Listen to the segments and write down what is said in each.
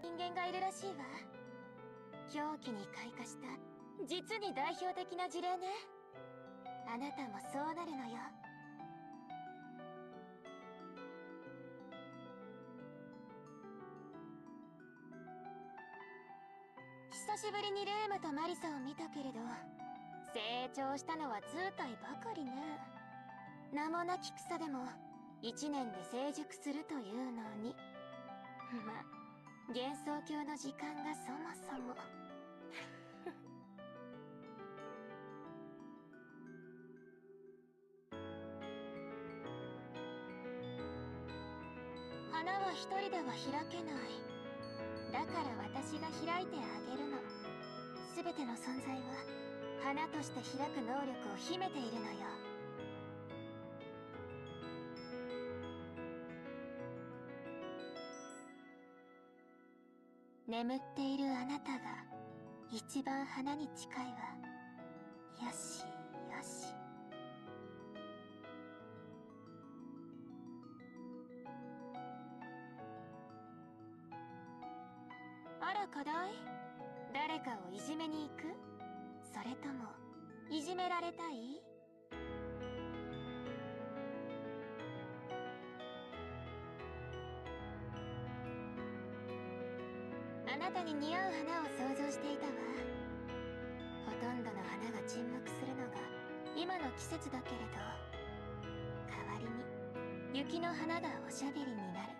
人間がいるらしいわ。狂気に開花した実に代表的な事例ね。あなたもそうなるのよ。久しぶりにレームとマリサを見たけれど、成長したのは図体ばかりね。名もなき草でも1年で成熟するというのに、ま、幻想郷の時間がそもそも花は一人では開けない。だから私が開いてあげるの。すべての存在は花として開く能力を秘めているのよ。眠っているあなたが一番花に近いわ。よしよし。あら課題？誰かをいじめに行く？それともいじめられたい？あなたに似合う花を想像していたわ。ほとんどの花が沈黙するのが今の季節だけれど、代わりに雪の花がおしゃべりになる。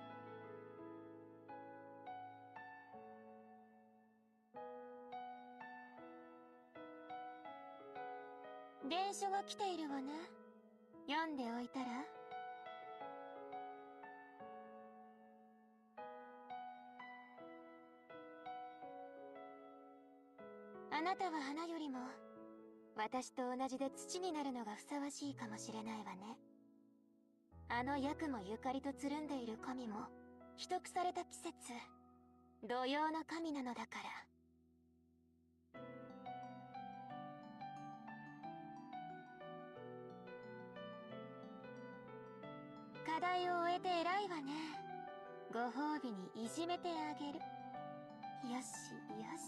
電書が来ているわね。読んでおいたら？あなたは花よりも私と同じで土になるのがふさわしいかもしれないわね。あのヤクもゆかりとつるんでいる神も秘匿された季節、土曜の神なのだから。課題を終えて偉いわね。ご褒美にいじめてあげる。よしよし。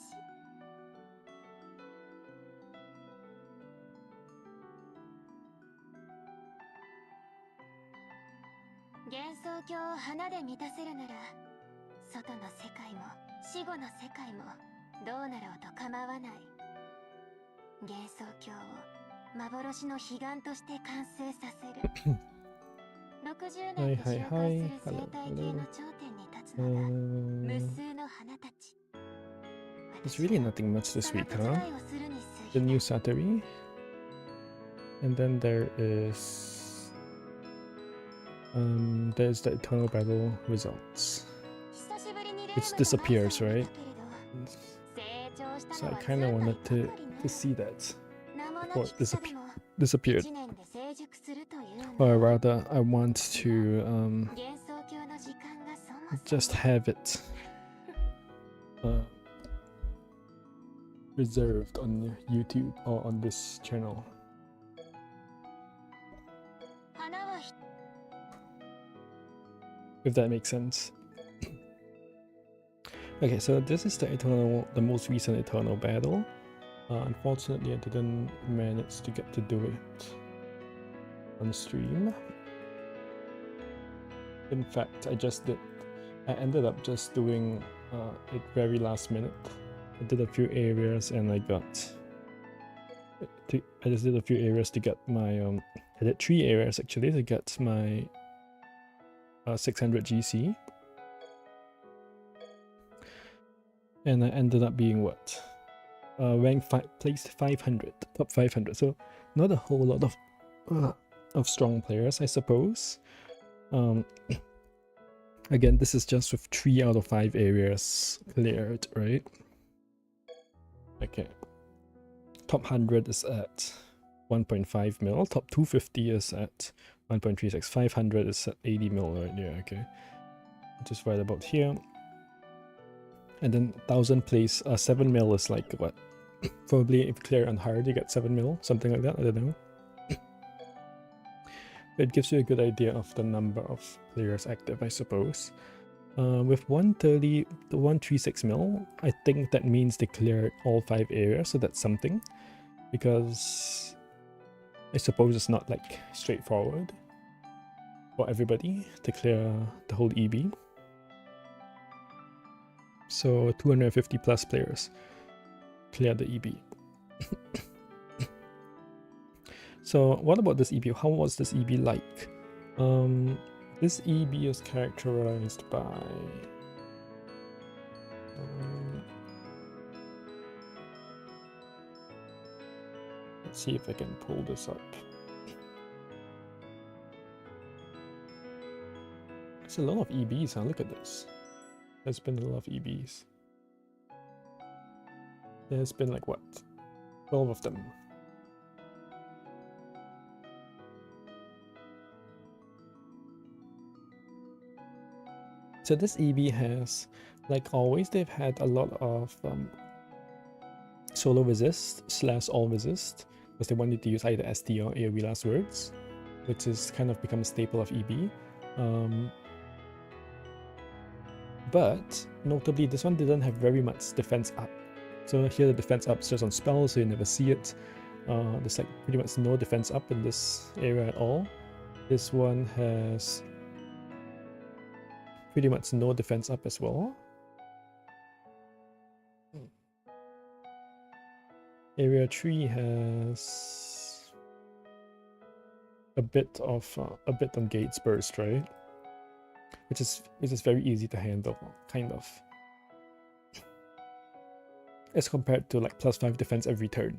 幻想郷を花で満たせるなら、外の世界も死後の世界もどうなろうと構わない。幻想郷を幻の彼岸として完成させる。60年で紹介する生態系の頂点に立つのが無数の花たち。There's really nothing much this week, huh? The new Satori. And then there's the Eternal Battle results. Which disappears, right? So I kind of wanted to see that before it disappeared. Or rather, I want to just have it reserved on YouTube or on this channel. If that makes sense. Okay, so this is the most recent Eternal Battle. Unfortunately, I didn't manage to get to do it on stream. In fact, I ended up just doing it very last minute. I did a few areas and I just did a few areas to get my I did 3 areas actually to get my 600 GC, and I ended up being what, ranked placed 500, top 500. So not a whole lot of strong players, I suppose. Again, this is just with 3 out of 5 areas cleared, right? Okay. Top 100 is at 1.5 mil. Top 250 is at 1.36. 500 is at 80 mil right there. Okay. Just right about here. And then 1000 place 7 mil is like what? Probably if you clear on hard, you get 7 mil, something like that. I don't know. It gives you a good idea of the number of players active, I suppose. With 130 to 136 mil, I think that means they cleared all 5 areas, so that's something. Because I suppose it's not like straightforward for everybody to clear the whole EB. So 250 plus players clear the EB. So what about this EB? How was this EB like? This EB is characterized by let's see if I can pull this up. It's a lot of EBs, huh? Look at this. There's been a lot of EBs. There's been like what? 12 of them. So this EB has, like always, they've had a lot of solo resist / all resist, because they wanted to use either ST or AoE last words, which has kind of become a staple of EB. But notably, this one didn't have very much defense up. So here the defense up is just on spells, so you never see it. There's like pretty much no defense up in this area at all. This one has pretty much no defense up as well. Area 3 has a bit on gates burst, right? Which is very easy to handle, kind of. As compared to like +5 defense every turn,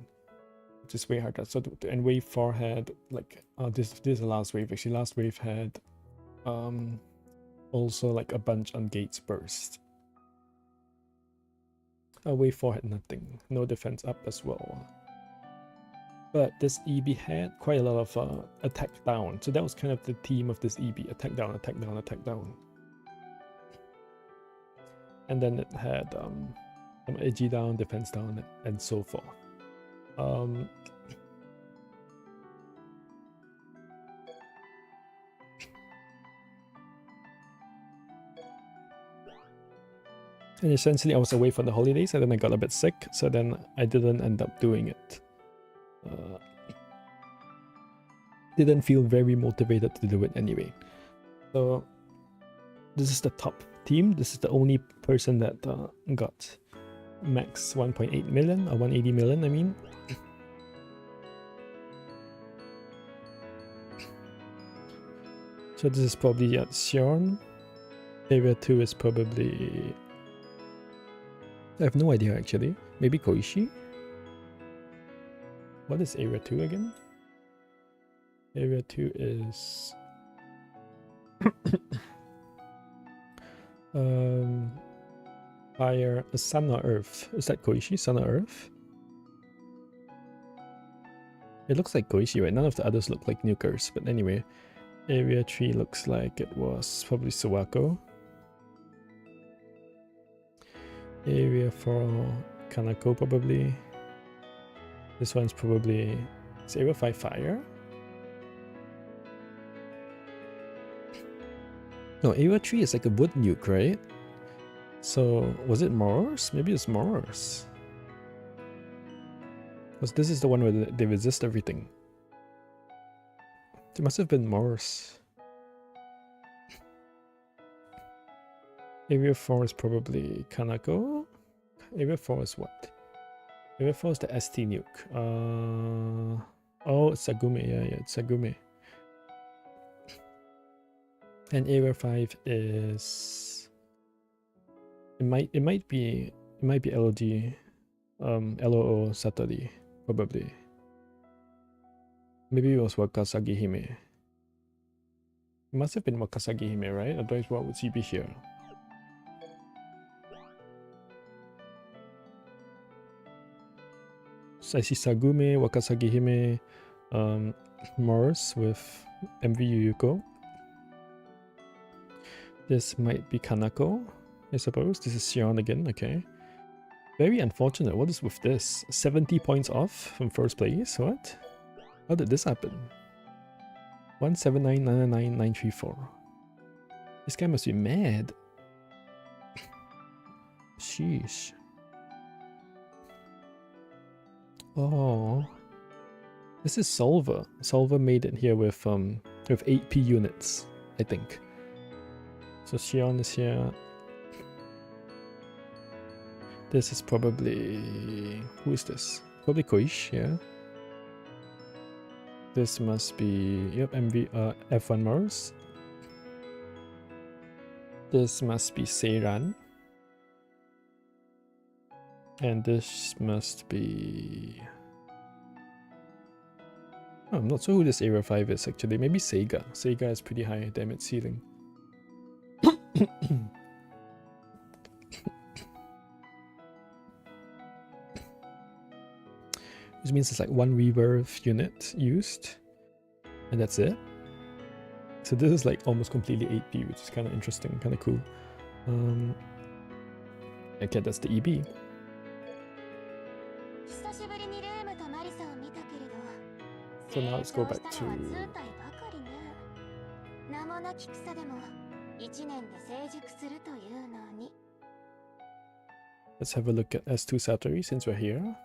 which is way harder. So and wave 4 had like this is the last wave. Actually, last wave had also like a bunch on gates burst. Wave 4 had nothing, no defense up as well. But this EB had quite a lot of attack down, so that was kind of the theme of this EB: attack down, attack down, attack down. And then it had some AG down, defense down, and so forth. And essentially I was away for the holidays, and then I got a bit sick, so then I didn't end up doing it. Didn't feel very motivated to do it anyway. So this is the top team. This is the only person that got max 1.8 million or 180 million, I mean. So this is probably Sion. Area 2 is probably, I have no idea actually. Maybe Koishi? What is Area 2 again? Area 2 is fire, sun or earth. Is that Koishi? Sun or earth? It looks like Koishi, right? None of the others look like nukers, but anyway. Area 3 looks like it was probably Suwako. Area 4, Kanako probably. This one's probably, is Area 5 fire? No, Area 3 is like a wood nuke, right? So, was it Mars? Maybe it's Mars. Because this is the one where they resist everything. It must have been Mars. Area 4 is probably Kanako. Area 4 is what? Area 4 is the ST nuke. Oh, it's Sagume. Yeah, it's Sagume. And Area 5 is, it might be LOG, LOO Satori, probably. Maybe it was Wakasagi Hime. It must have been Wakasagi Hime, right? Otherwise, what would she be here? So I see Sagume, Wakasagi Hime, Mars with MV Yuyuko. This might be Kanako, I suppose. This is Sion again, okay. Very unfortunate. What is with this? 70 points off from first place? What? How did this happen? 179,999,934. This guy must be mad. Sheesh. Oh, this is Solver. Solver made it here with 8p units, I think. So Xion is here. This is probably, who is this? Probably Koish, yeah. This must be, yep, F1 Mars. This must be Seiran. And this must be... Oh, I'm not sure who this Area 5 is actually. Maybe Sega. Sega has pretty high damage ceiling. Which means it's like one reverb unit used. And that's it. So this is like almost completely 8p, which is kind of interesting, kind of cool. Okay, that's the EB. So now let's go back to... Let's have a look at S2 Satori since we're here.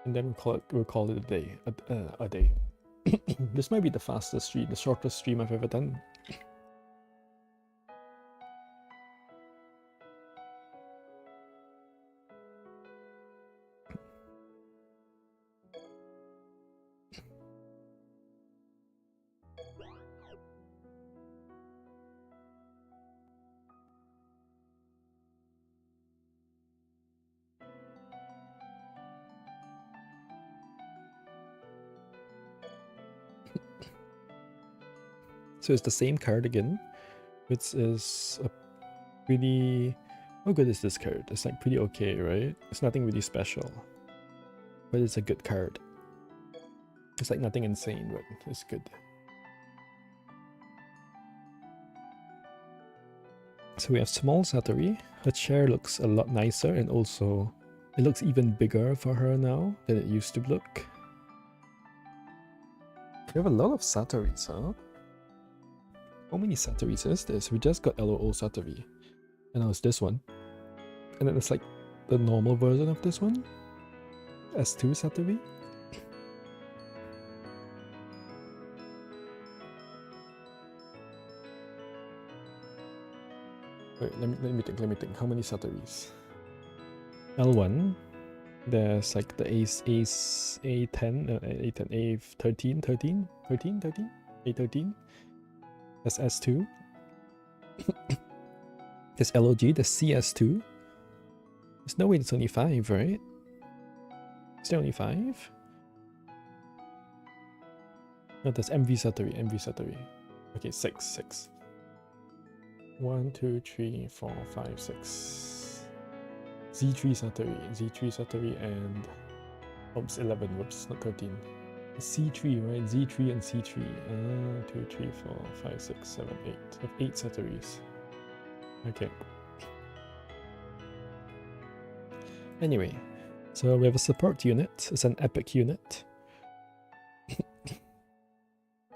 And then we'll call it a day. A day. This might be the fastest stream, the shortest stream I've ever done. So it's the same card again, which is a pretty... How good is this card? It's like pretty okay, right? It's nothing really special, but it's a good card. It's like nothing insane, but it's good. So we have small Satori. Her chair looks a lot nicer, and also it looks even bigger for her now than it used to look. We have a lot of Satoris, huh? How many Satoris is this? We just got LOL Satori. And now it's this one. And then it's like the normal version of this one. S2 Satori. Wait, let me think. How many Satoris? L1. There's like the A10, A10, A13, A13. That's S2. There's LOG, there's CS2. There's no way it's only 5, right? Is there only 5? No, there's MV Satori. Okay, 6. 1, 2, 3, 4, 5, 6. Z3 Satori and... Oops, 11, whoops, not 13. C3, right? Z3 and C3. 2, 3, 4, 5, 6, 7, 8. We have 8 Satoris. Okay. Anyway, so we have a support unit. It's an epic unit.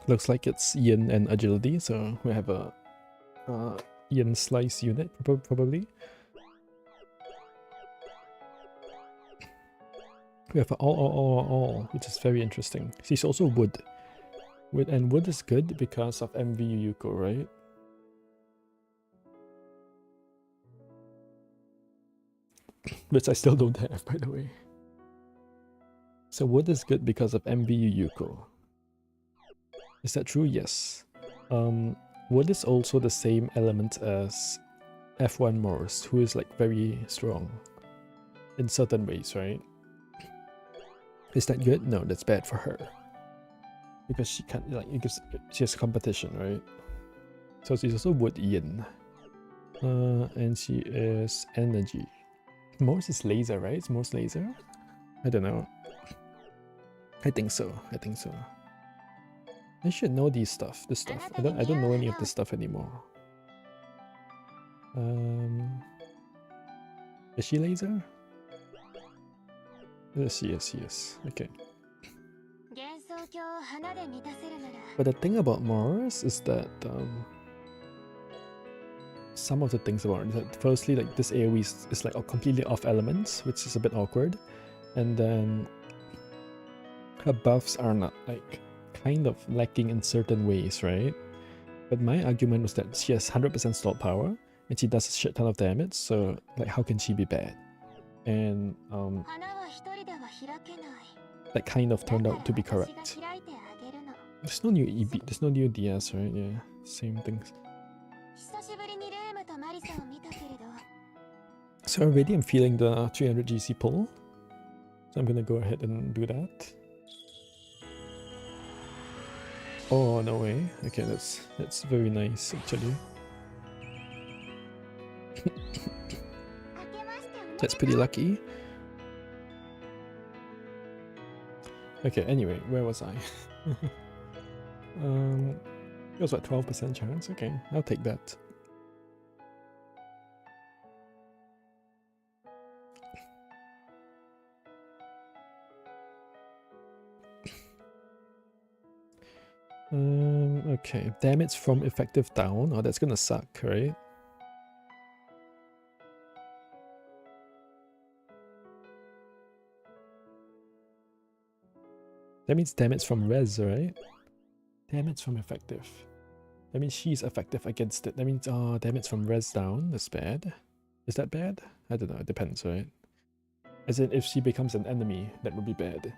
Looks like it's Yin and agility, so we have a Yin slice unit, probably. We have an all, which is very interesting. She's also wood. And wood is good because of MV Yuko, right? Which I still don't have, by the way. So wood is good because of MV Yuko. Is that true? Yes. Wood is also the same element as F1 Morse, who is like very strong in certain ways, right? Is that good? No, that's bad for her. Because she can't, like, because she has competition, right? So she's also wood yin. And she is energy. Morse is laser, right? It's Morse laser? I don't know. I think so. I should know this stuff. I don't know any of this stuff anymore. Is she laser? Yes, she is. Okay. But the thing about Mars is that some of the things about it. Like, firstly, like this AoE is like completely off elements, which is a bit awkward. And then her buffs are not like kind of lacking in certain ways, right? But my argument was that she has 100% stall power and she does a shit ton of damage, so like how can she be bad? And that kind of turned out to be correct. There's no new EB, there's no new DS, right? Yeah, same things. So already I'm feeling the 300 GC pull. So I'm gonna go ahead and do that. Oh, no way. Okay, that's very nice actually. That's pretty lucky. Okay, anyway, where was I? It was what, 12% chance? Okay, I'll take that. Okay, damage from effective down. Oh, that's gonna suck, right? That means damage from res, right? Damage from effective. That means she's effective against it. That means, oh, damage from res down. That's bad. Is that bad? I don't know. It depends, right? As in, if she becomes an enemy, that would be bad.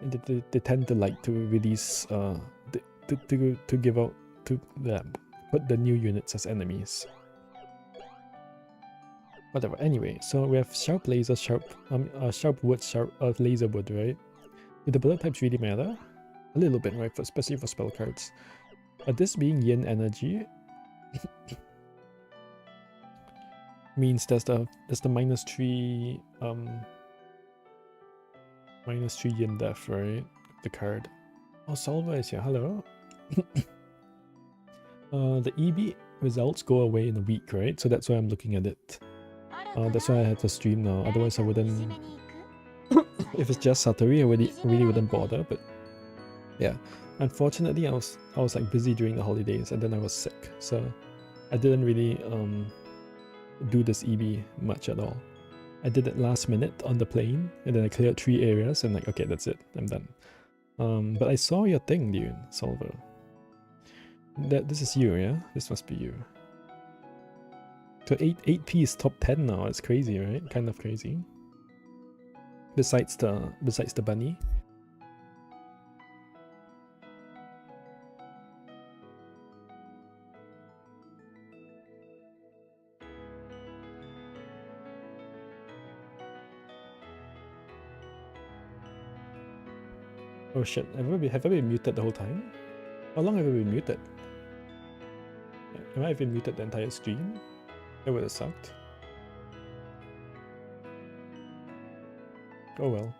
And they tend to like to release, to give out, to put the new units as enemies. Whatever. Anyway, so we have sharp laser, sharp wood, sharp laser wood, right? Do the bullet types really matter? A little bit, right? Especially for spell cards. This being yin energy means there's the -3 -3 yin def, right? The card. Oh, Solver is here. Hello. The EB results go away in a week, right? So that's why I'm looking at it. That's why I had to stream now. Otherwise, I wouldn't. If it's just Satori, I really wouldn't bother. But yeah, unfortunately, I was like busy during the holidays, and then I was sick, so I didn't really do this EB much at all. I did it last minute on the plane, and then I cleared 3 areas, and like, okay, that's it, I'm done. But I saw your thing, dude, Solver. This is you, yeah? This must be you. So 8P is top 10 now. It's crazy, right? Kind of crazy. Besides the bunny. Oh shit, have I been muted the whole time? How long have I been muted? Am I been muted the entire stream? That would have sucked. Oh well.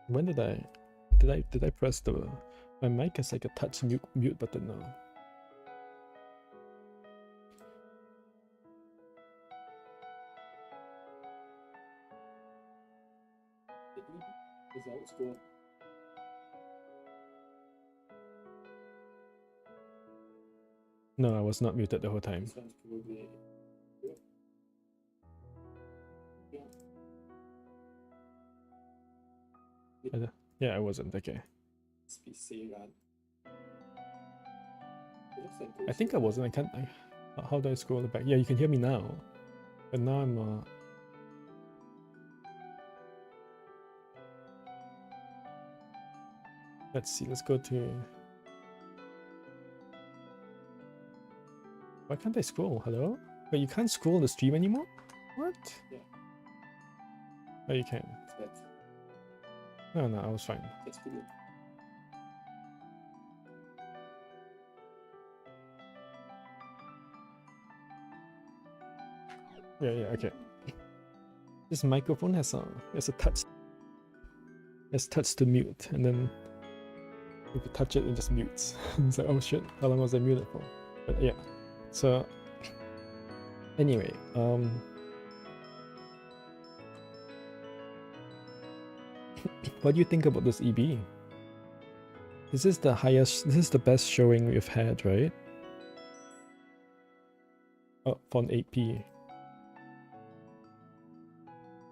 When did I press the... My mic has like a touch mute button now. Results go. No, I was not muted the whole time. Yeah, I wasn't. Okay. I think I wasn't. I can't. How do I scroll it back? Yeah, you can hear me now. But now I'm. Let's see. Let's go to. Why can't I scroll? Hello? But you can't scroll the stream anymore? What? Yeah. Oh, you can. No, I was fine. It's good. Yeah, okay. This microphone has a touch. It's touch to mute, and then if you touch it, it just mutes. It's like, oh shit, how long was I muted for? But yeah. So anyway, what do you think about this EB? This is the highest, this is the best showing we've had, right? font 8p.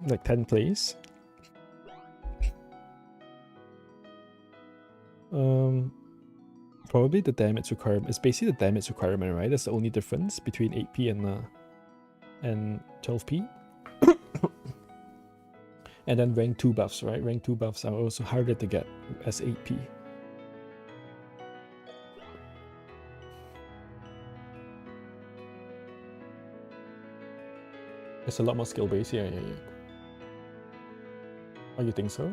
Like 10 plays. Probably the damage requirement. It's basically the damage requirement, right? That's the only difference between 8p and 12p. And then rank 2 buffs, right? Rank 2 buffs are also harder to get as 8p. It's a lot more skill based. Yeah. Oh, you think so?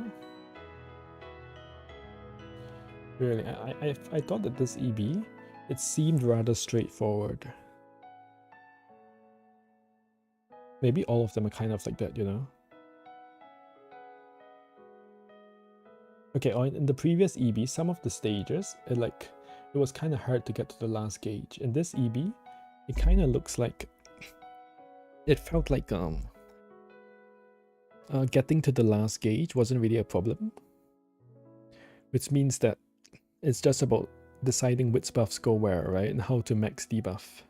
Really? I thought that this EB, it seemed rather straightforward. Maybe all of them are kind of like that, you know? Okay, in the previous EB, some of the stages, it was kind of hard to get to the last gauge. In this EB, it kind of looks like, it felt like getting to the last gauge wasn't really a problem, which means that it's just about deciding which buffs go where, right? And how to max debuff.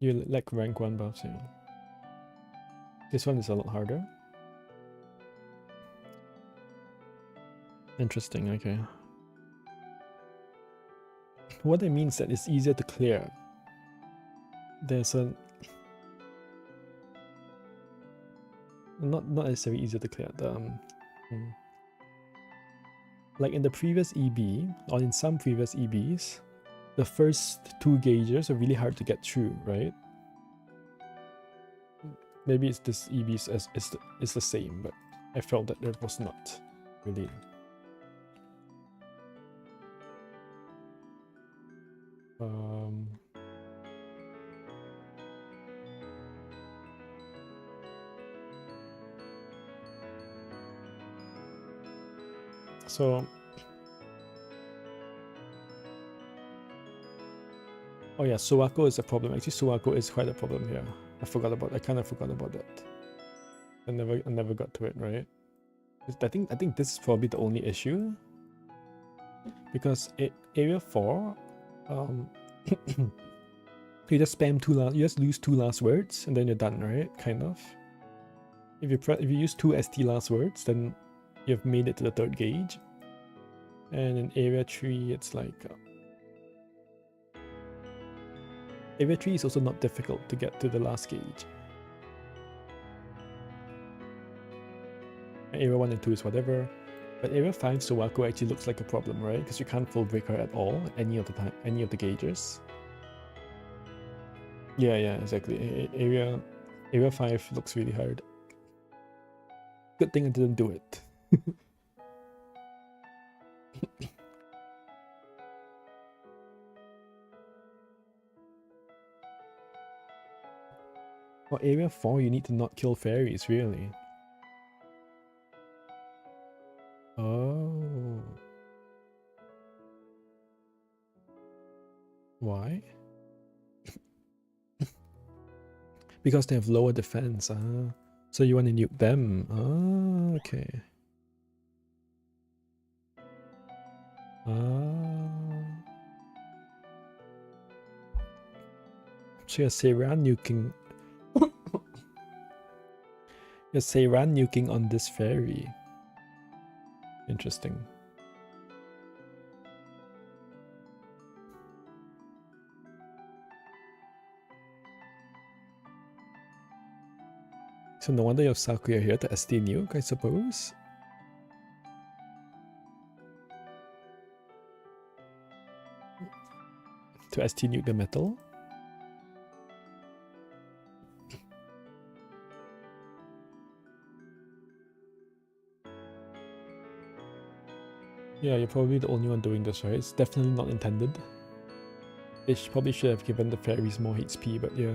You like rank 1 buffs, yeah. This one is a lot harder. Interesting, okay. What it means that it's easier to clear. There's a... Not necessarily easier to clear. Like in the previous EB, or in some previous EBs, the first 2 gauges are really hard to get through, right? Maybe it's this EB is the same, but I felt that it was not really. So, oh yeah, Suwako is a problem. Actually, Suwako is quite a problem here. I kind of forgot about that. I never got to it, right? I think this is probably the only issue, because area 4, you just spam you just lose 2 last words and then you're done, right? Kind of. If you use 2 ST last words, then you've made it to the 3rd gauge. And in area 3, it's like area 3 is also not difficult to get to the last gauge. Area 1 and 2 is whatever, but area 5 Suwako actually looks like a problem, right? Because you can't full break her at all any of the gauges. Yeah, exactly. Area 5 looks really hard. Good thing I didn't do it. For area 4, you need to not kill fairies, really. Oh. Why? Because they have lower defense. So you want to nuke them. Okay. So you're Seiran nuking. You're Seiran nuking on this fairy. Interesting. So no wonder you have Sakuya here to ST nuke, I suppose. To ST nuke the metal. Yeah, you're probably the only one doing this, right? It's definitely not intended. They probably should have given the fairies more HP, but yeah.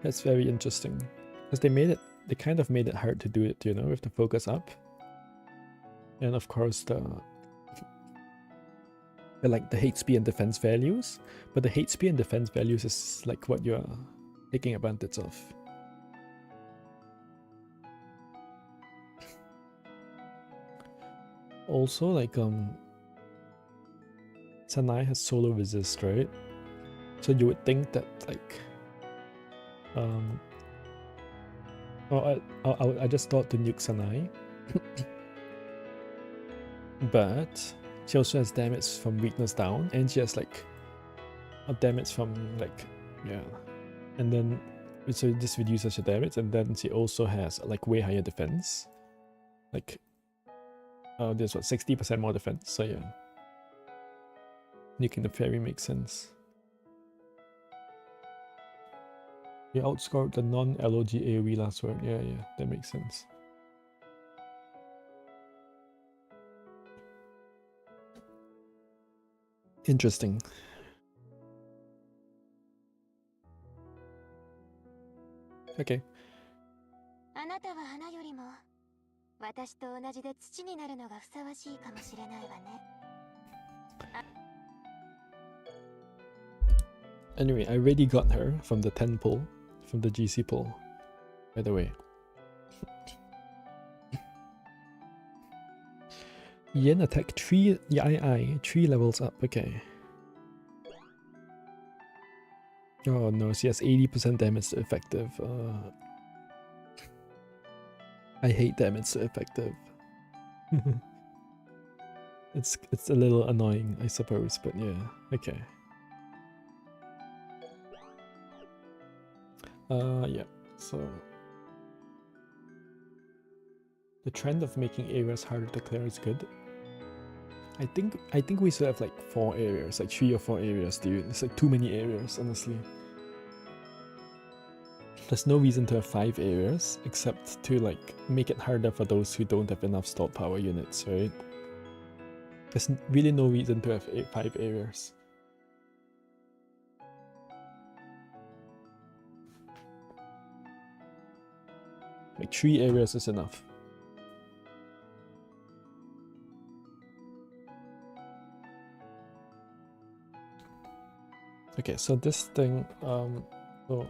That's very interesting. Because they kind of made it hard to do it, you know, with the focus up. And of course the HP and defense values. But the HP and defense values is like what you're taking advantage of. Also, like Sanai has solo resist, right? So you would think that like I just thought to nuke Sanai, but she also has damage from weakness down, and she has like a damage from like and then so this reduces her damage, and then she also has like way higher defense, like there's what 60% more defense. So yeah, nuking the fairy makes sense. You outscored the non-LOG AoE last word. Yeah, that makes sense. Interesting. Okay. あなたは花よりも私と同じで土になるのがふさわしいかもしれないわね。 Anyway, I already got her from the 10 pull, from the GC pull, by the way. Yen attack 3 3 levels up, okay. Oh no, she has 80% damage to effective. I hate damage to effective. It's a little annoying, I suppose, but yeah, okay. Yeah, so the trend of making areas harder to clear is good. I think we should have like 4 areas, like 3 or 4 areas, dude. It's like too many areas, honestly. There's no reason to have 5 areas, except to like make it harder for those who don't have enough stored power units, right? There's really no reason to have 5 areas. Like 3 areas is enough. Okay, so this thing, so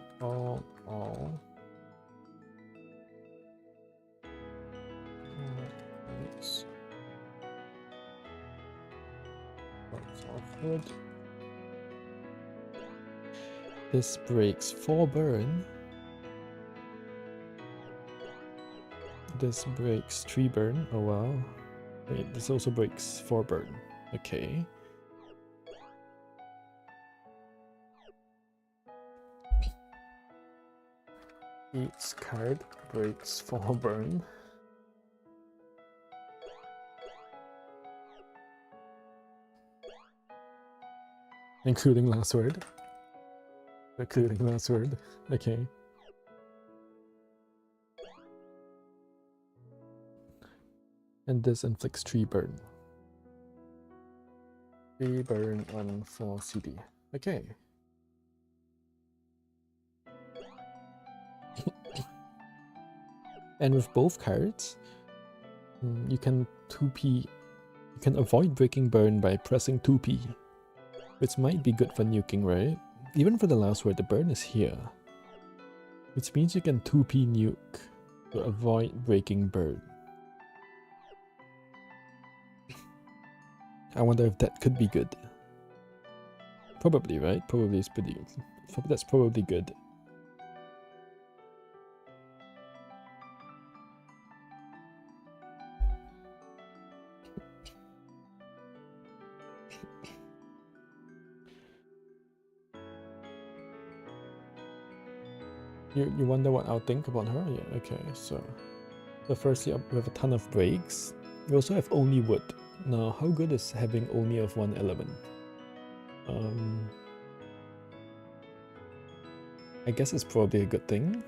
it's offered. This breaks 4 burn. This breaks 3 burn. Oh wow. Wait, this also breaks 4 burn. Okay. Each card breaks 4 burn. Including last word. Including last word. Okay. And this inflicts 3 burn. 3 burn on 4 CD. Okay. And with both cards, you can 2p. You can avoid breaking burn by pressing 2p, which might be good for nuking, right? Even for the last word, the burn is here, which means you can 2p nuke to avoid breaking burn. I wonder if that could be good. Probably, right? Probably is pretty. That's probably good. You wonder what I'll think about her? Yeah, okay, so firstly, we have a ton of breaks. We also have only wood. Now, how good is having only of one element? I guess it's probably a good thing.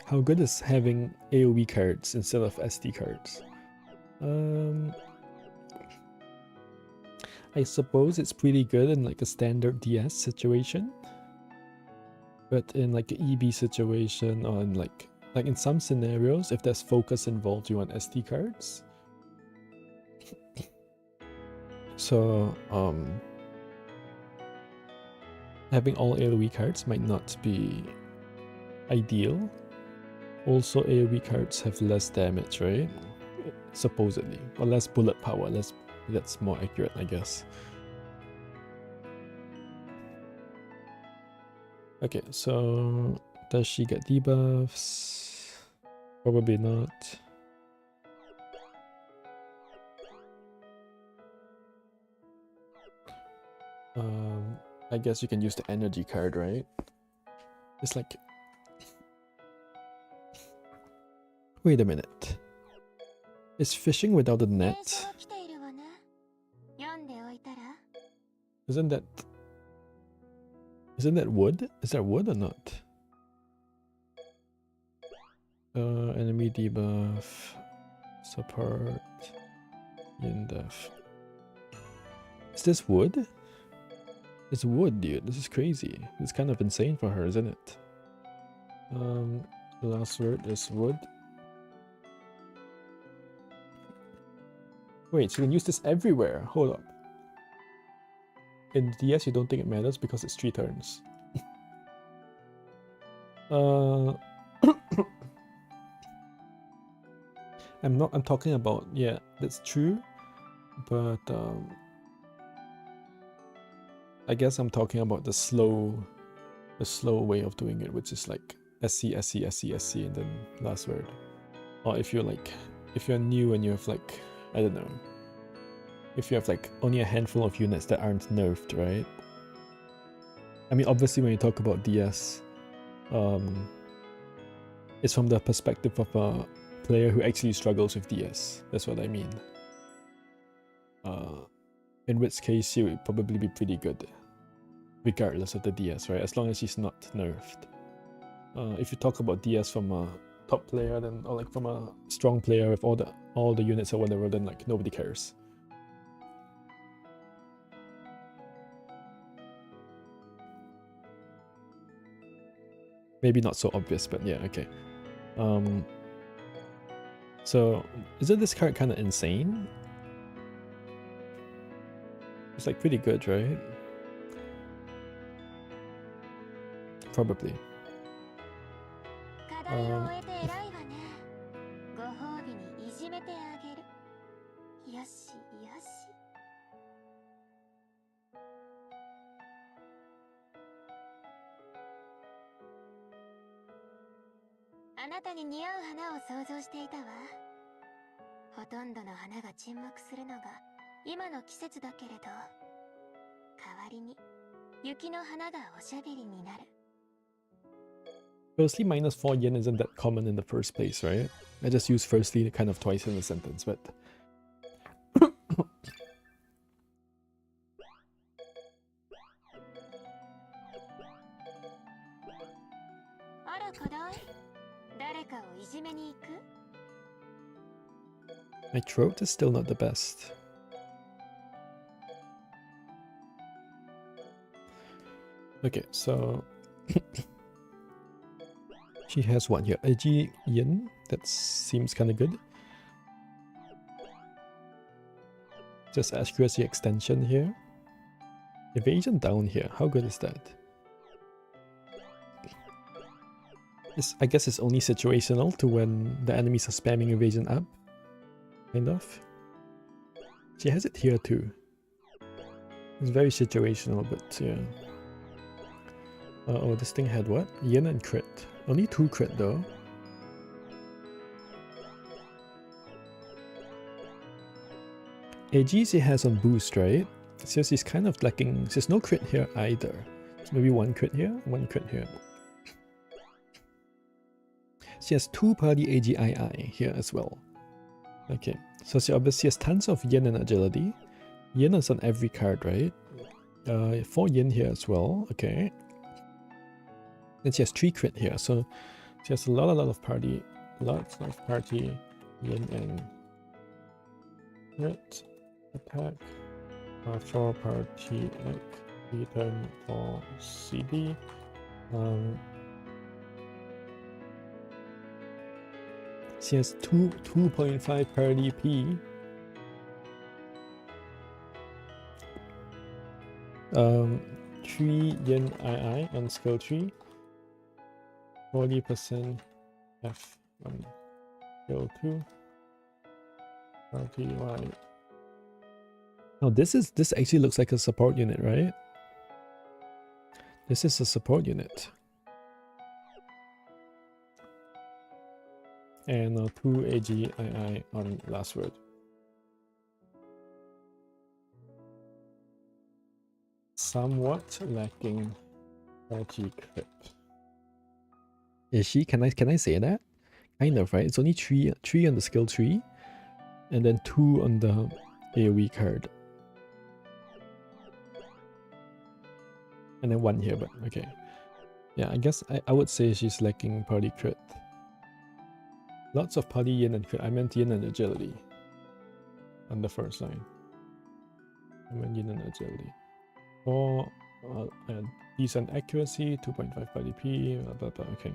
How good is having AoE cards instead of SD cards? I suppose it's pretty good in like a standard DS situation, but in like an EB situation, or in like in some scenarios, if there's focus involved, you want SD cards. So having all AoE cards might not be ideal. Also, AoE cards have less damage, right? Supposedly. Or less bullet power. That's more accurate, I guess. Okay, so does she get debuffs? Probably not. I guess you can use the energy card, right? It's like... Wait a minute. Is fishing without a net? Isn't that wood? Is that wood or not? Enemy debuff, support, yin def. Is this wood? It's wood, dude. This is crazy. It's kind of insane for her, isn't it? The last word is wood. Wait, so you can use this everywhere. Hold up. In DS, you don't think it matters because it's 3 turns. I'm talking about, yeah, that's true, but I guess I'm talking about the slow way of doing it, which is like SC, SC, SC, SC, and then last word. Or if you're new and you have like, I don't know, if you have like only a handful of units that aren't nerfed, right? I mean, obviously when you talk about DS, it's from the perspective of a player who actually struggles with DS. That's what I mean. In which case she would probably be pretty good, regardless of the DS, right? As long as she's not nerfed. If you talk about DS from a top player, then or like from a strong player with all the units or whatever, then like nobody cares. Maybe not so obvious, but yeah, okay. So isn't this card kind of insane? It's like pretty good, right? Probably. Firstly, -4 yen isn't that common in the first place, right? I just use firstly kind of twice in the sentence, but... My throat is still not the best. Okay, so... She has what here? AG yen? That seems kind of good. Just accuracy extension here. Evasion down here. How good is that? I guess it's only situational to when the enemies are spamming evasion up. Kind of. She has it here too. It's very situational, but yeah. Oh, this thing had what? Yen and crit. Only 2 crit though. AG she has on boost, right? So she's kind of lacking. There's no crit here either. So maybe 1 crit here, 1 crit here. She has 2 party AGII here as well. Okay, so she obviously has tons of yen and agility. Yen is on every card, right? 4 yen here as well. Okay. Then she has 3 crit here, so she has a lot of party, lots of party yin and crit attack. 4 party return for CD. She has 2.5 party P. 3 yen II on skill tree. 40%. F1, skill 2, RTY. Now this actually looks like a support unit, right? This is a support unit. And 2 AGII on last word. Somewhat lacking RG crit. Is she? Can I say that? Kind of, right? It's only three on the skill tree, and then 2 on the AoE card. And then 1 here, but okay. Yeah, I guess I would say she's lacking party crit. Lots of party yin and crit. I meant yin and agility on the first line. I meant yin and agility. Or decent accuracy, 2.5 party P, blah blah blah. Okay.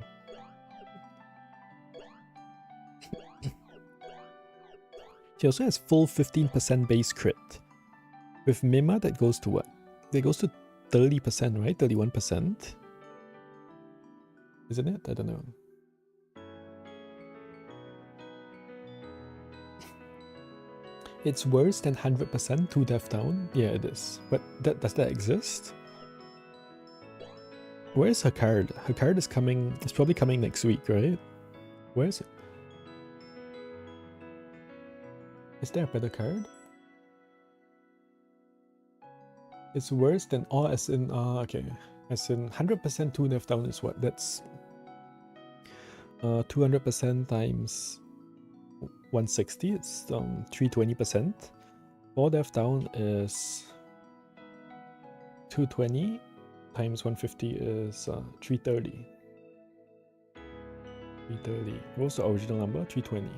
She also has full 15% base crit. With Mima, that goes to what? That goes to 30%, right? 31%? Isn't it? I don't know. It's worse than 100%, 2 death down? Yeah, it is. But does that exist? Where's her card? Her card is coming, it's probably coming next week, right? Where is it? Is there a better card? It's worse than all as in, okay. As in 100% 2 death down is what? That's 200% times 160, it's 320%. 4 death down is 220 times 150 is 330. 330. What's the original number? 320.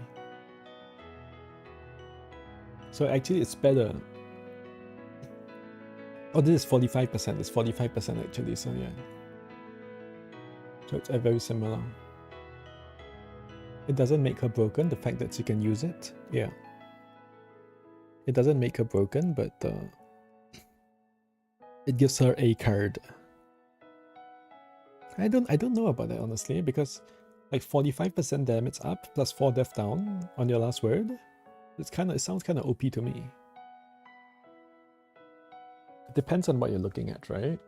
So actually it's better. Oh, this is 45%. It's 45% actually, so yeah. So it's very similar. It doesn't make her broken, the fact that she can use it. Yeah. It doesn't make her broken, but it gives her a card. I don't know about that honestly, because like 45% damage up plus 4 death down on your last word. It sounds kinda OP to me. It depends on what you're looking at, right?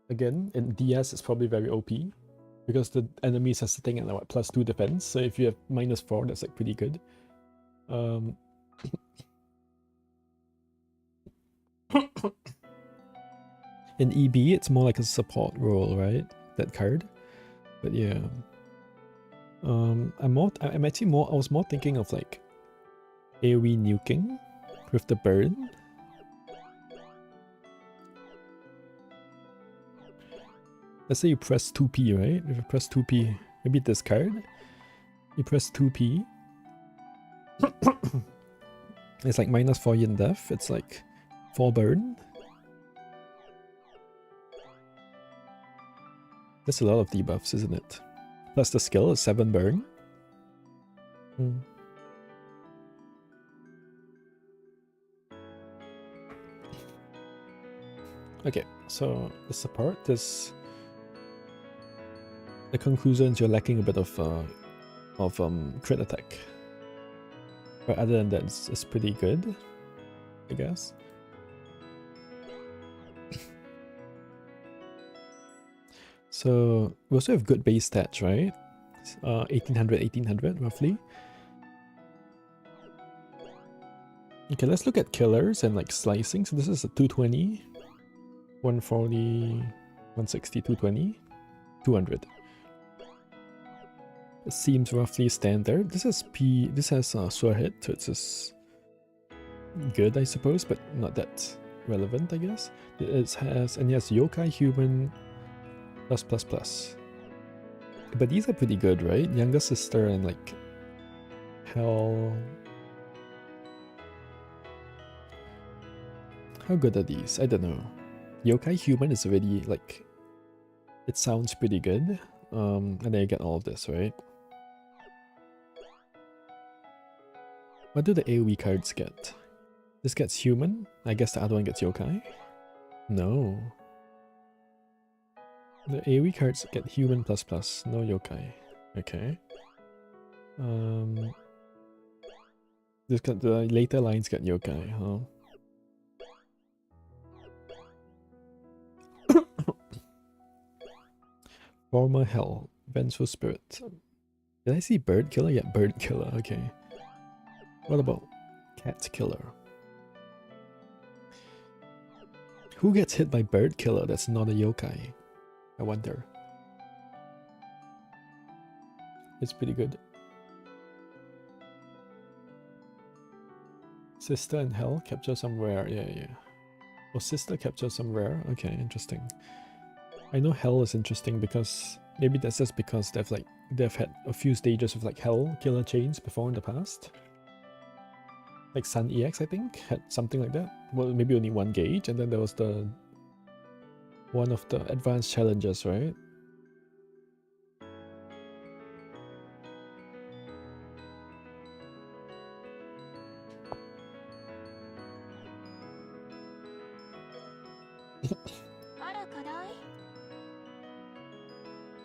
Again, in DS it's probably very OP. Because the enemies are sitting at what, +2 defense, so if you have -4, that's like pretty good. In EB, it's more like a support role, right? That card, but yeah. I was more thinking of like AoE nuking with the burn. Let's say you press 2P, right? If you press 2P, maybe this card, you press 2P. It's like -4 yin def. It's like 4 burn. That's a lot of debuffs, isn't it? Plus the skill is 7 burn. Okay, so the support is... The conclusion is you're lacking a bit of crit attack. But other than that, it's pretty good, I guess. So we also have good base stats, right? 1800 roughly. Okay, let's look at killers and like slicing. So this is a 220, 140, 160, 220, 200. It seems roughly standard. This has Sword hit, so it's just good, I suppose, but not that relevant, I guess. It has yokai, human, plus. But these are pretty good, right? Younger sister and like hell. How good are these? I don't know. Yokai human is already like, it sounds pretty good. And then you get all of this, right? What do the AoE cards get? This gets human. I guess the other one gets yokai. No. The AoE cards get human plus plus, no yokai. Okay. This got the later lines get yokai, huh? Former Hell, Vengeful Spirit. Did I see Bird Killer? Yeah, Bird Killer, okay. What about Cat Killer? Who gets hit by Bird Killer that's not a yokai? I wonder. It's pretty good. Sister and Hell capture some rare. Yeah. Oh, Sister capture some rare. Okay, interesting. I know Hell is interesting because maybe that's just because they've had a few stages of like Hell killer chains before in the past. Like Sun EX, I think, had something like that. Well, maybe only one gauge, and then there was the one of the advanced challenges, right?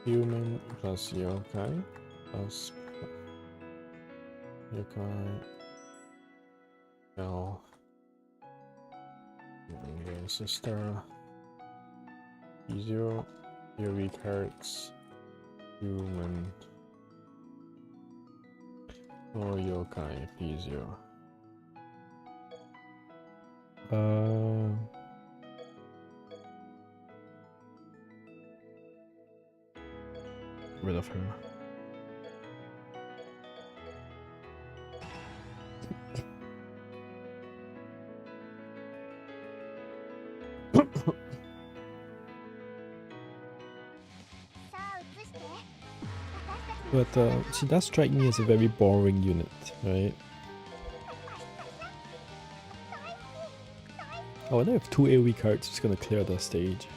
Human plus yokai plus yokai. Hell. Sister. P0. AoE cards. Human. Or yokai. P0. Rid of her. But she does strike me as a very boring unit, right? I wonder if 2 AoE cards is gonna clear the stage.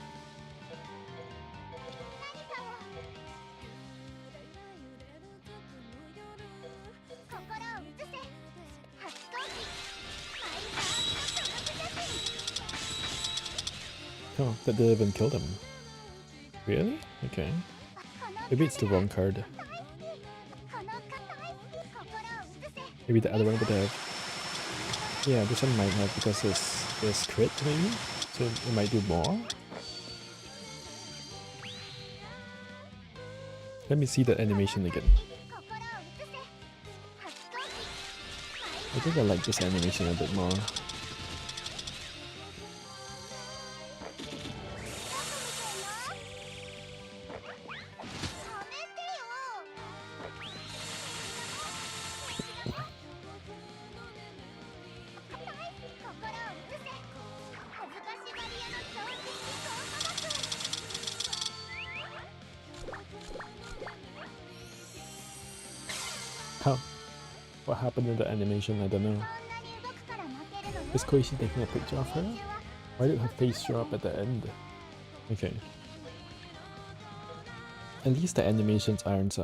Oh, that didn't even kill them. Really? Okay. Maybe it's the wrong card. Maybe the other one would have. Yeah, this one might have because there's crit maybe? So it might do more. Let me see that animation again. I think I like this animation a bit more. Huh. What happened in the animation? I don't know. Is Koichi taking a picture of her? Why did her face show up at the end? Okay. At least the animations aren't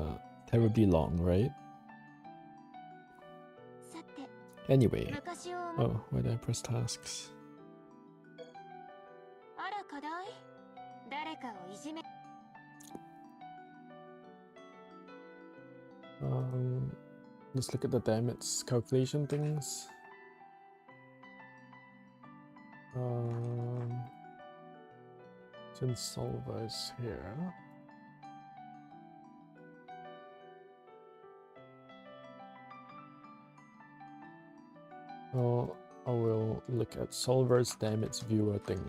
terribly long, right? Anyway. Oh, why did I press tasks? Let's look at the damage calculation things. Since Solver is here. Oh, I will look at Solver's damage viewer thing.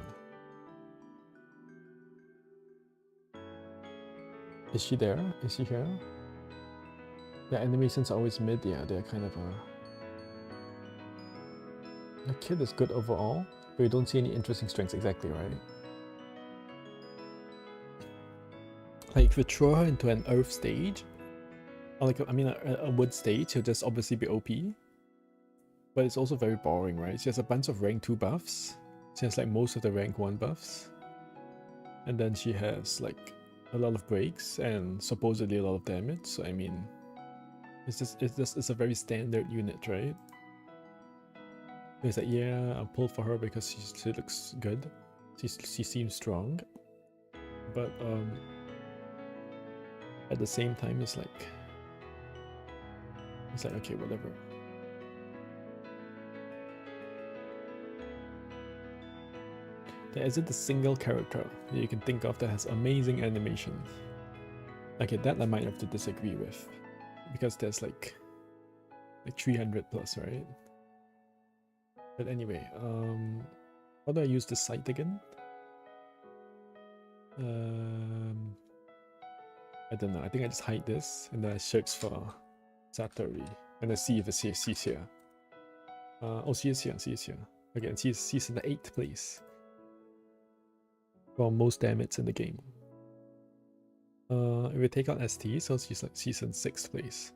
Is she there? Is she here? The animations are always mid, yeah, they're kind of The kid is good overall, but you don't see any interesting strengths, exactly, right? Like, if you throw her into an earth stage, or like, a wood stage, she'll just obviously be OP. But it's also very boring, right? She has a bunch of rank 2 buffs. She has like most of the rank 1 buffs. And then she has like a lot of breaks and supposedly a lot of damage. So I mean, it's a very standard unit, right? It's like, yeah, I'll pull for her because she looks good. She seems strong. but at the same time it's like okay, whatever. There isn't a single character that you can think of that has amazing animation. Okay, that I might have to disagree with, because there's like 300 plus, right? But anyway, how do I use this site again? I don't know. I think I just hide this and then I search for Satori and I see if it's C's here. Oh, C is here. Okay, and C's in the 8th place for most damage in the game. If we take out ST, so she's in 6th place.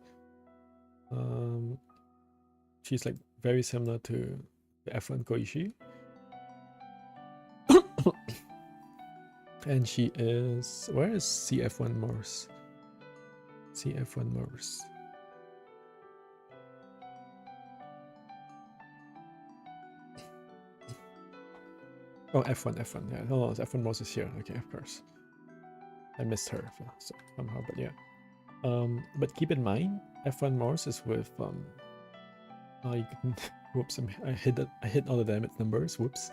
She's like very similar to the F1 Koishi. And she is... Where is CF1 Morse? CF1 Morse. Oh, F1. Yeah, no, F1 Morse is here. Okay, of course. I missed her so somehow, but yeah. But keep in mind, F1 Morse is with whoops! I hit all the damage numbers. Whoops.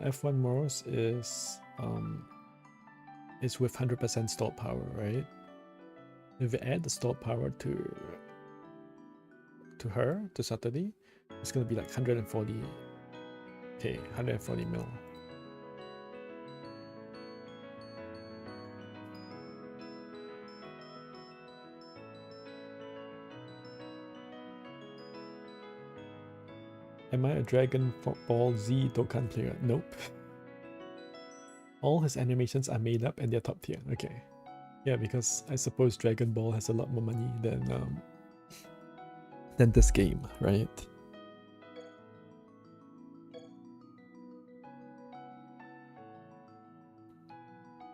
F1 Morse is with 100% stall power, right? If we add the stall power to Satori, it's gonna be like 140. Okay, 140 mil. Am I a Dragon Ball Z Dokkan player? Nope. All his animations are made up and they're top tier. Okay. Yeah, because I suppose Dragon Ball has a lot more money than this game, right?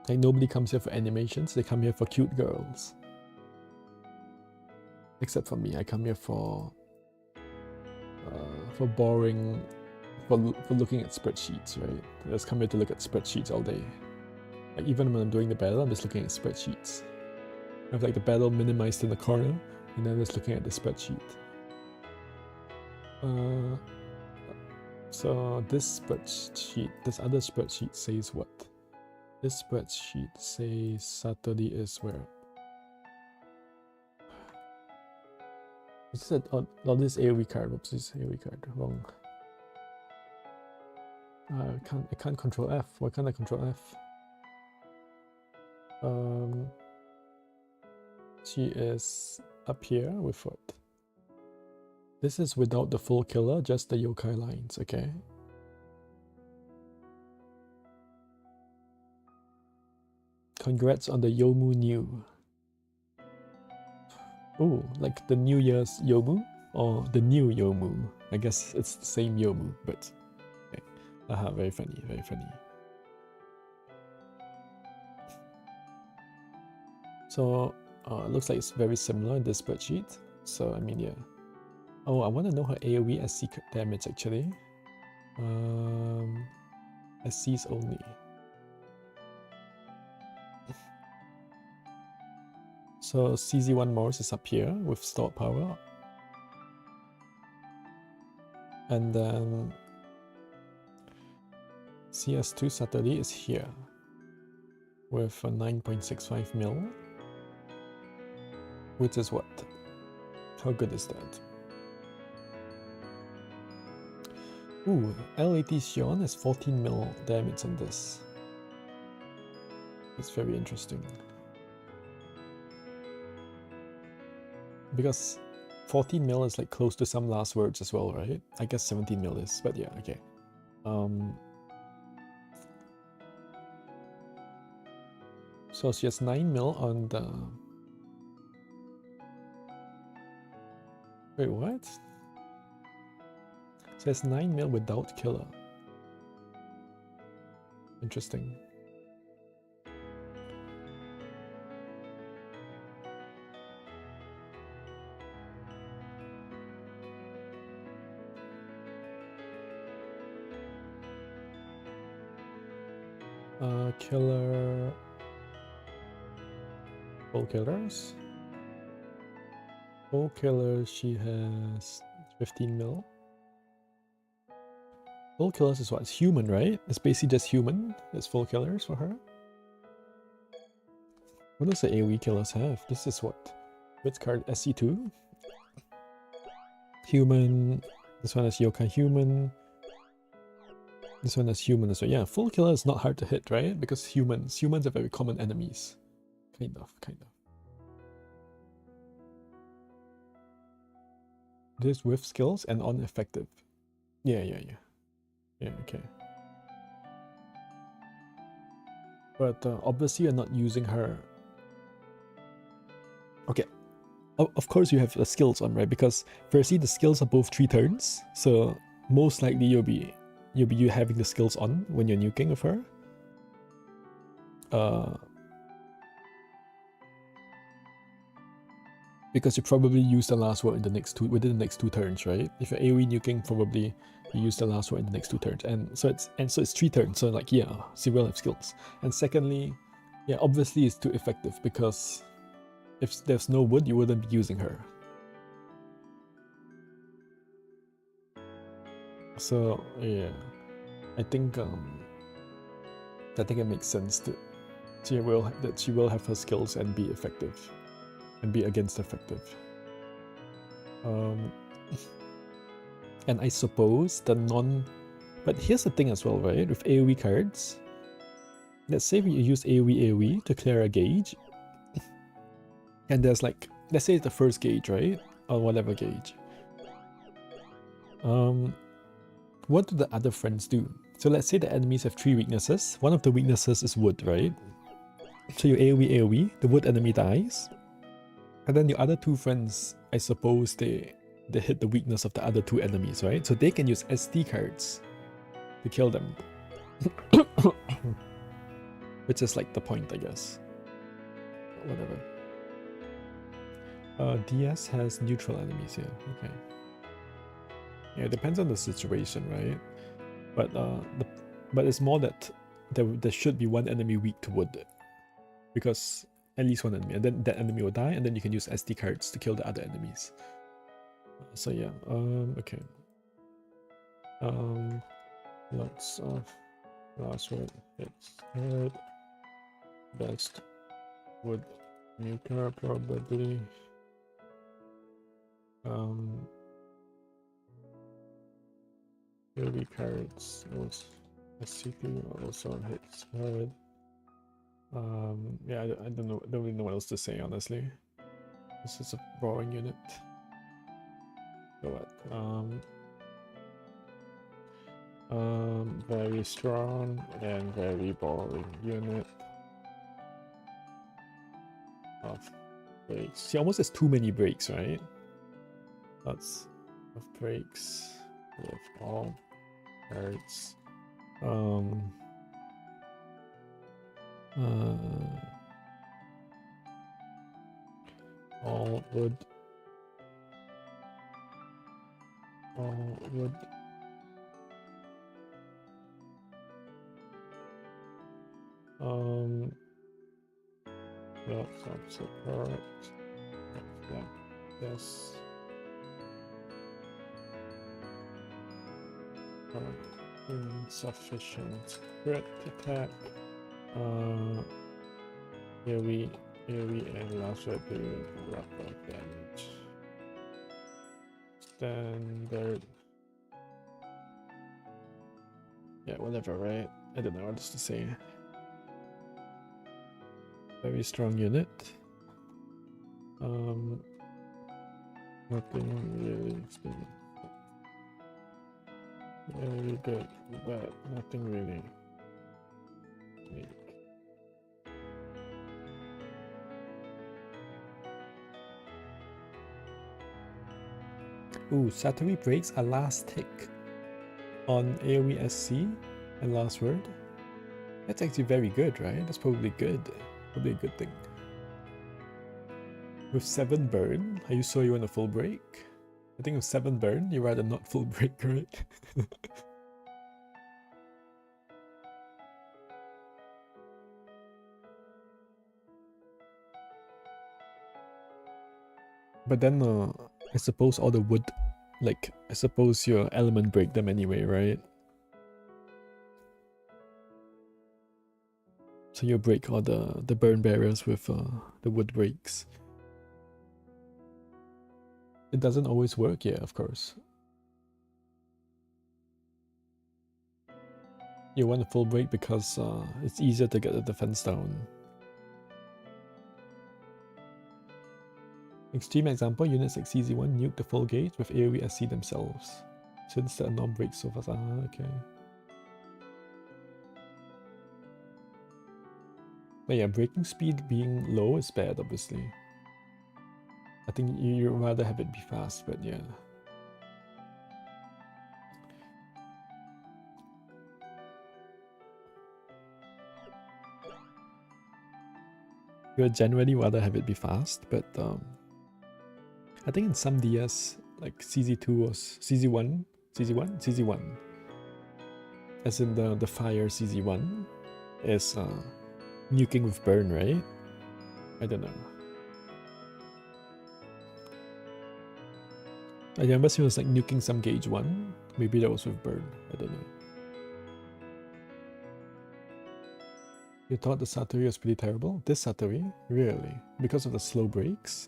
Like nobody comes here for animations, they come here for cute girls. Except for me, I come here for boring, for looking at spreadsheets, right? I just come here to look at spreadsheets all day. Like even when I'm doing the battle, I'm just looking at spreadsheets. I have like the battle minimized in the corner, and then just looking at the spreadsheet. So this other spreadsheet says what? This spreadsheet says Satori is where? It said this AoE card. Whoops, this AoE card wrong. I can't control F. Why can't I control F? She is up here with what? This is without the full killer, just the yokai lines, okay? Congrats on the Yomu new. Oh, like the New Year's Yomu? Or the new Yomu? I guess it's the same Yomu, but... Okay. Aha, very funny, very funny. So, it looks like it's very similar in this spreadsheet. So, I mean, yeah. Oh, I want to know her AoE SC damage, actually. SCs only. So CZ1 Morse is up here with stored power. And then Cs2 Satori is here with a 9.65 mil. Which is what? How good is that? Ooh, L80 Xion has 14 mil damage on this. It's very interesting. Because 14 mil is like close to some last words as well, right? I guess 17 mil is, but yeah, okay. So she has 9 mil on the... Wait, what? She has 9 mil without killer. Interesting. Killer Full killers. Full killers, she has 15 mil. Full killers is what? It's human, right? It's basically just human. It's full killers for her. What does the AoE killers have? This is what? Which card? SC2? Human. This one is Yokai human. This one is human as well. Yeah, full killer is not hard to hit, right? Because humans are very common enemies. Kind of. This with skills and on effective. Yeah, okay. But obviously you're not using her. Okay. Of course you have the skills on, right? Because firstly the skills are both 3 turns. So most likely you'll be having the skills on when you're nuking with her. Because you probably use the last word in the next within the next 2 turns, right? If you're AoE nuking, probably you use the last word in the next 2 turns, and so it's 3 turns. So like yeah, she will have skills. And secondly, yeah, obviously it's too effective because if there's no wood, you wouldn't be using her. So yeah, I think it makes sense that she will have her skills and be effective. And be against effective. And I suppose but here's the thing as well, right? With AoE cards, let's say you use AoE to clear a gauge, and there's like, let's say it's the first gauge, right? Or whatever gauge. What do the other friends do? So let's say the enemies have 3 weaknesses. One of the weaknesses is wood, right? So you AoE, the wood enemy dies. And then your other 2 friends, I suppose they hit the weakness of the other 2 enemies, right? So they can use SD cards to kill them. Which is like the point, I guess. Whatever. DS has neutral enemies here. Okay. Yeah, it depends on the situation, right? But but it's more that there should be one enemy weak to wood. Because at least one enemy, and then that enemy will die, and then you can use SD cards to kill the other enemies. So yeah, okay. Lots of last word hits hard. Best would nuker probably. Early cards also SCP also hits hard. Yeah, I don't really know what else to say, honestly. This is a boring unit. So what? Very strong and very boring unit of breaks. She almost has too many breaks, right? Lots of breaks with all cards. All wood. Lots of support. Yeah, yes. Insufficient crit attack. AoE and last word to wrap up damage. Standard. Yeah, whatever, right? I don't know what else to say. Very strong unit. Nothing really very good, but nothing really. Ooh, Satori breaks a last tick on AoE SC and last word. That's actually very good, right? That's probably good. Probably a good thing. With 7 burn, are you sure you want a full break? I think with 7 burn, you rather not full break, right? But then I suppose all the wood, like, I suppose your element break them anyway, right? So you break all the burn barriers with the wood breaks. It doesn't always work, yeah, of course. You want a full break because it's easier to get the defense down. Extreme example, units like CZ1 nuke the full gauge with AoE SC themselves. Since the anom breaks so fast. Okay. But yeah, breaking speed being low is bad, obviously. I think you'd rather have it be fast, but yeah. You would generally rather have it be fast, but I think in some DS, like CZ2 or CZ1, as in the fire CZ1 is nuking with burn, right? I don't know. I remember she was like nuking some gauge 1. Maybe that was with burn. I don't know. You thought the Satori was pretty terrible? This Satori? Really? Because of the slow breaks?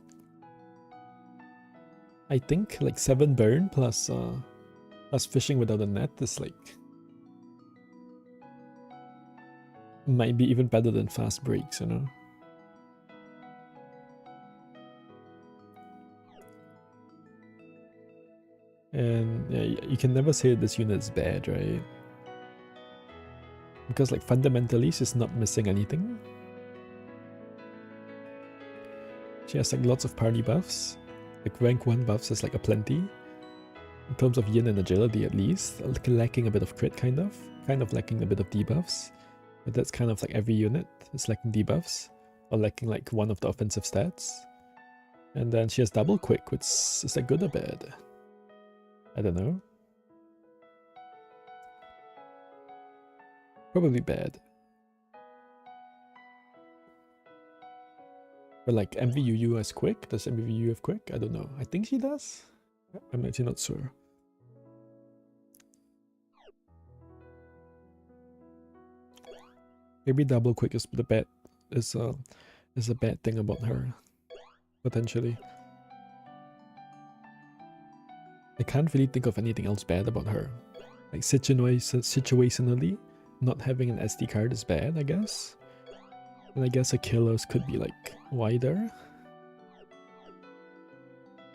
I think like 7 burn plus fishing without a net is like... might be even better than fast breaks, you know? And yeah, you can never say this unit is bad, right? Because like fundamentally she's not missing anything. She has like lots of party buffs. Like rank 1 buffs is like a plenty. In terms of yin and agility at least. Like lacking a bit of crit kind of lacking a bit of debuffs. But that's kind of like every unit is lacking debuffs. Or lacking like one of the offensive stats. And then she has double quick, which is like good or bad? I don't know. Probably bad. But like MVUU has quick? Does MVUU have quick? I don't know. I think she does. I'm actually not sure. Maybe double quick is the bad is a bad thing about her. Potentially. I can't really think of anything else bad about her. Like situationally, not having an SD card is bad, I guess. And I guess her killers could be like wider.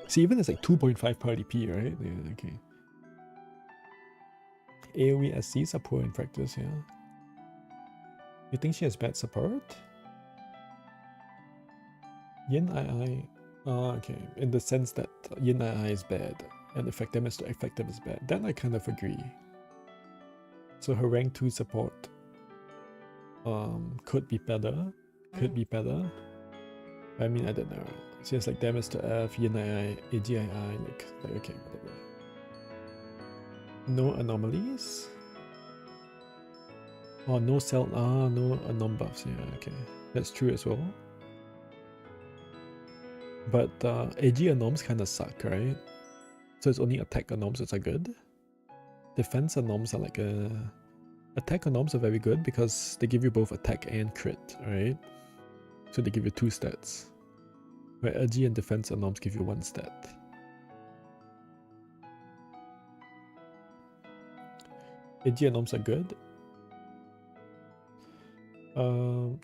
See, even it's like 2.5 party P, right? Yeah, okay. AoE SCs are poor in practice, yeah. You think she has bad support? Yin II. Okay. In the sense that Yin II is bad and effective is bad. Then I kind of agree. So her rank 2 support could be better. I mean, I don't know. She has like damage to F, Yin II, AGII, like okay, whatever. No anomalies? Oh, no cell, no anom buffs, yeah, okay. That's true as well. But AG anoms kind of suck, right? So it's only attack anoms that are good. Defense anoms are like attack anoms are very good because they give you both attack and crit, right? So they give you 2 stats. Where AG and defense anoms give you 1 stat. AG anoms are good. You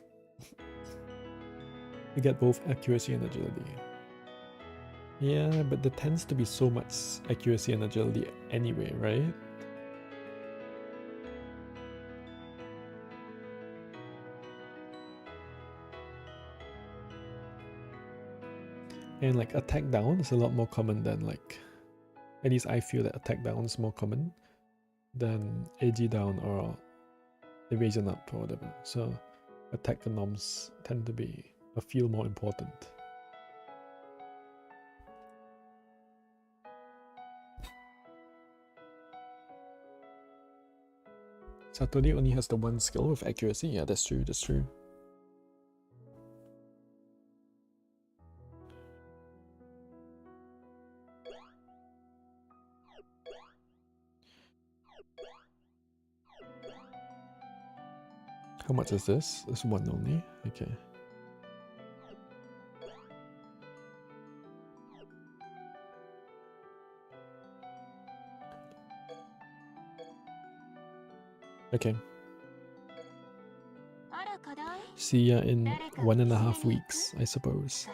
get both accuracy and agility. Yeah, but there tends to be so much accuracy and agility anyway, right? And like attack down is a lot more common than like, at least I feel that attack down is more common than AG down or evasion up or whatever. So attack anoms tend to be a feel more important. Satori only has the 1 skill with accuracy. Yeah, that's true, that's true. How much is this? It's one only. Okay. Okay. See ya in 1.5 weeks, I suppose.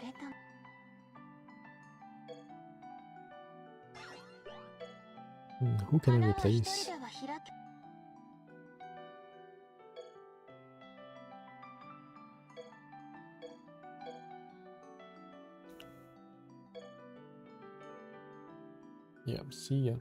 Who can I replace? Yeah, see ya.